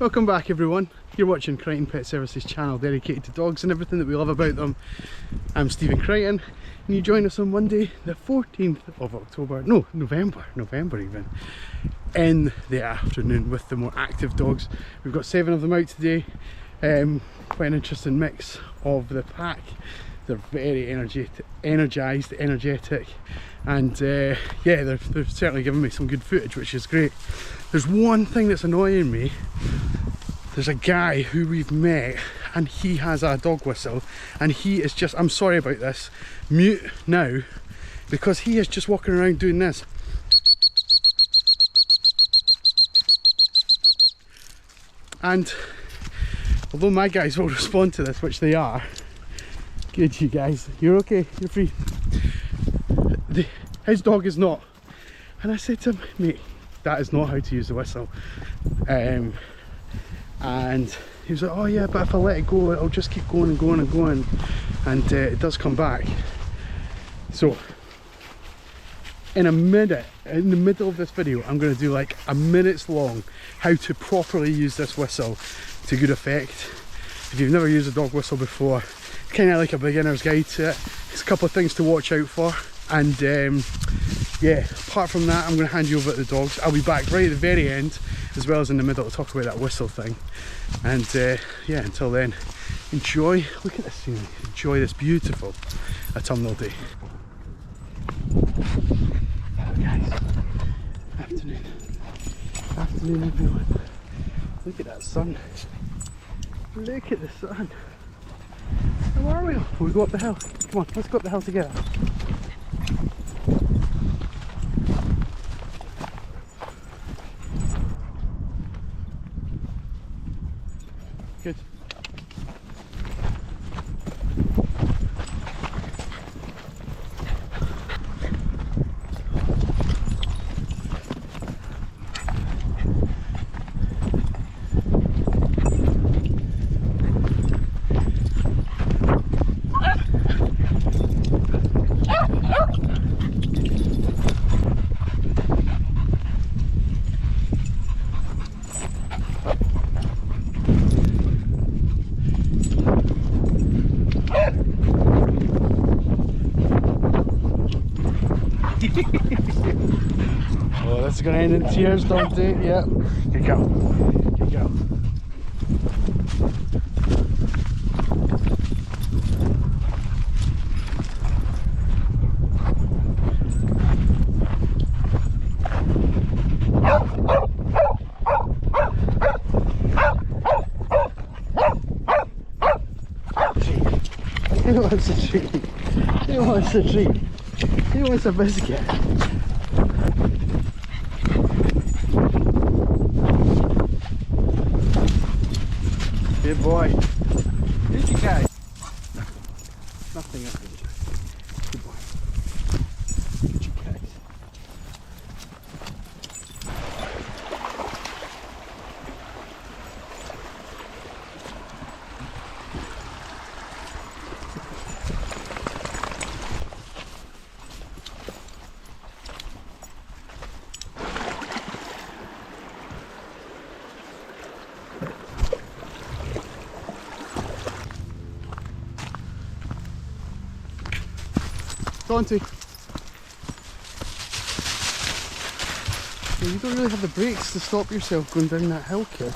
Welcome back everyone. You're watching Crighton Pet Services channel dedicated to dogs and everything that we love about them. I'm Stephen Crighton and you join us on Monday the 14th of October, no, November even, in the afternoon with the more active dogs. We've got 7 of them out today. Quite an interesting mix of the pack. They're very energetic, and yeah, they've certainly given me some good footage, which is great. There's one thing that's annoying me. There's a guy who we've met and he has a dog whistle and he is just, I'm sorry about this, mute now, because he is just walking around doing this. And although my guys will respond to this, which they are, good, you guys, you're okay, you're free. His dog is not. And I said to him, mate, that is not how to use the whistle. And he was like, oh yeah, but if I let it go, it'll just keep going and going and going. And it does come back. So, in a minute, in the middle of this video, I'm going to do like a minute's long how to properly use this whistle to good effect. If you've never used a dog whistle before, it's kind of like a beginner's guide to it. There's a couple of things to watch out for. And yeah, apart from that, I'm going to hand you over to the dogs. I'll be back right at the very end, as well as in the middle, to talk about that whistle thing. And yeah, until then, enjoy, look at this scenery, enjoy this beautiful autumnal day. Hello guys, afternoon everyone. Look at that sun, look at the sun. How are we? Will we go up the hill? Come on, let's go up the hill together. Good. Oh, this is going to end in tears, Dante. Yeah. Here you go. Here you go. He wants a treat. He wants a treat. He wants a biscuit. Good boy. Good you guys. Nothing up in you. Good boy. Good you guys. Dante. Yeah, you don't really have the brakes to stop yourself going down that hill, kid.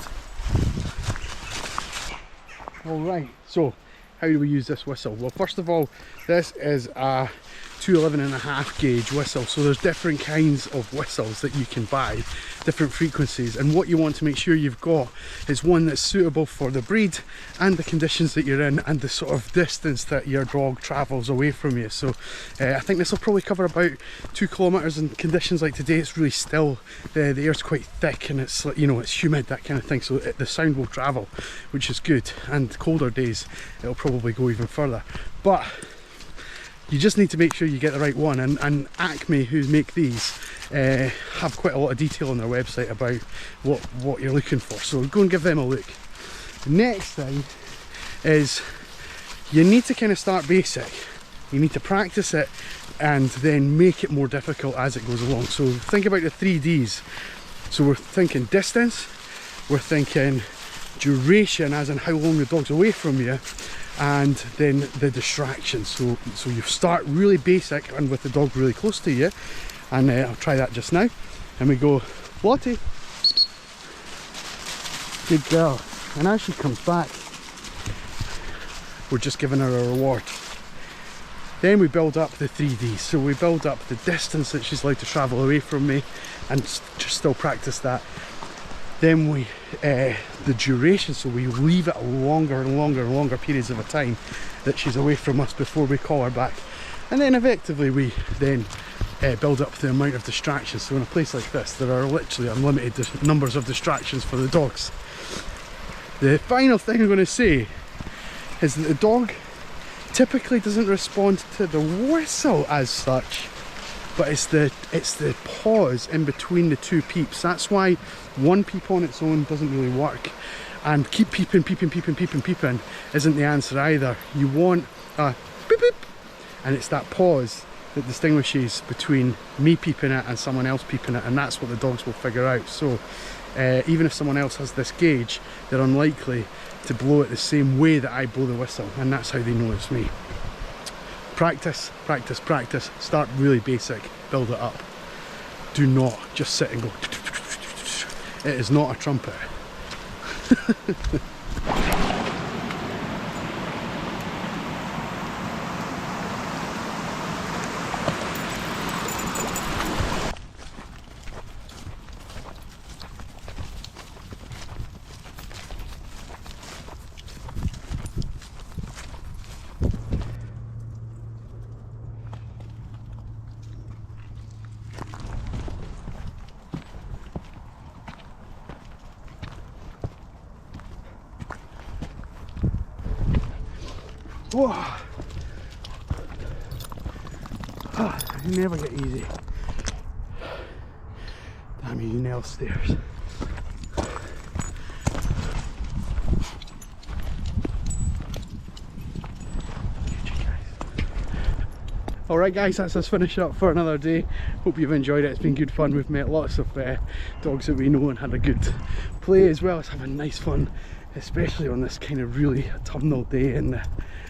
Alright, so how do we use this whistle? Well, first of all, this is a 211.5 gauge whistle, so there's different kinds of whistles that you can buy, different frequencies, and what you want to make sure you've got is one that's suitable for the breed and the conditions that you're in and the sort of distance that your dog travels away from you. So I think this will probably cover about 2 kilometers in conditions like today. It's really still, the air's quite thick and it's, you know, it's humid, that kind of thing, so the sound will travel, which is good. And colder days it'll probably go even further, but you just need to make sure you get the right one, and ACME, who make these, have quite a lot of detail on their website about what you're looking for, so go and give them a look. The next thing is you need to kind of start basic. You need to practice it and then make it more difficult as it goes along. So think about the 3 Ds. So we're thinking distance, we're thinking duration, as in how long the dog's away from you, and then the distractions. So you start really basic and with the dog really close to you, and I'll try that just now. And we go, Lottie, good girl. And as she comes back, we're just giving her a reward. Then we build up the 3Ds. So we build up the distance that she's allowed to travel away from me, and just still practice that. Then we, the duration, so we leave it longer and longer and longer periods of a time that she's away from us before we call her back. And then effectively we then build up the amount of distractions. So in a place like this, there are literally unlimited numbers of distractions for the dogs. The final thing I'm going to say is that the dog typically doesn't respond to the whistle as such, but it's the pause in between the two peeps. That's why one peep on its own doesn't really work, and keep peeping isn't the answer either. You want a beep beep, and it's that pause that distinguishes between me peeping it and someone else peeping it, and that's what the dogs will figure out. So even if someone else has this gauge, they're unlikely to blow it the same way that I blow the whistle, and that's how they know it's me. Practice, practice, practice. Start really basic, build it up. Do not just sit and go. It is not a trumpet. Whoa. You never get easy. Damn you, nail stairs. Alright guys, that's us finished up for another day. Hope you've enjoyed it. It's been good fun. We've met lots of dogs that we know and had a good play, as well as having nice fun, especially on this kind of really autumnal day in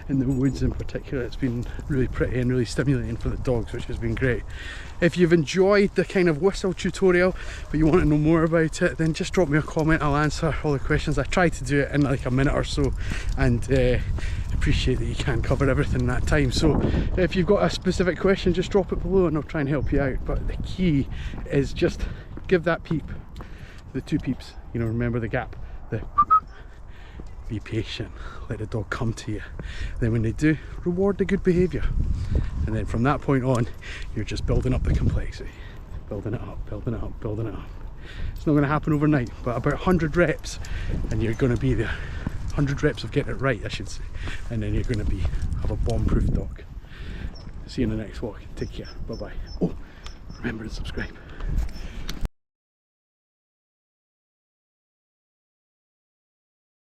the woods in particular. It's been really pretty and really stimulating for the dogs, which has been great. If you've enjoyed the kind of whistle tutorial but you want to know more about it, then just drop me a comment. I'll answer all the questions. I try to do it in like a minute or so, and appreciate that you can't cover everything in that time. So if you've got a specific question, just drop it below and I'll try and help you out. But the key is just give that peep, the two peeps, you know, remember the gap, be patient, let the dog come to you. Then when they do, reward the good behaviour, and then from that point on you're just building up the complexity, building it up, building it up, building it up. It's not going to happen overnight, but about 100 reps and you're going to be there. 100 reps of getting it right, I should say, and then you're going to have a bomb-proof dog. See you in the next walk. Take care. Bye bye. Oh, remember to subscribe.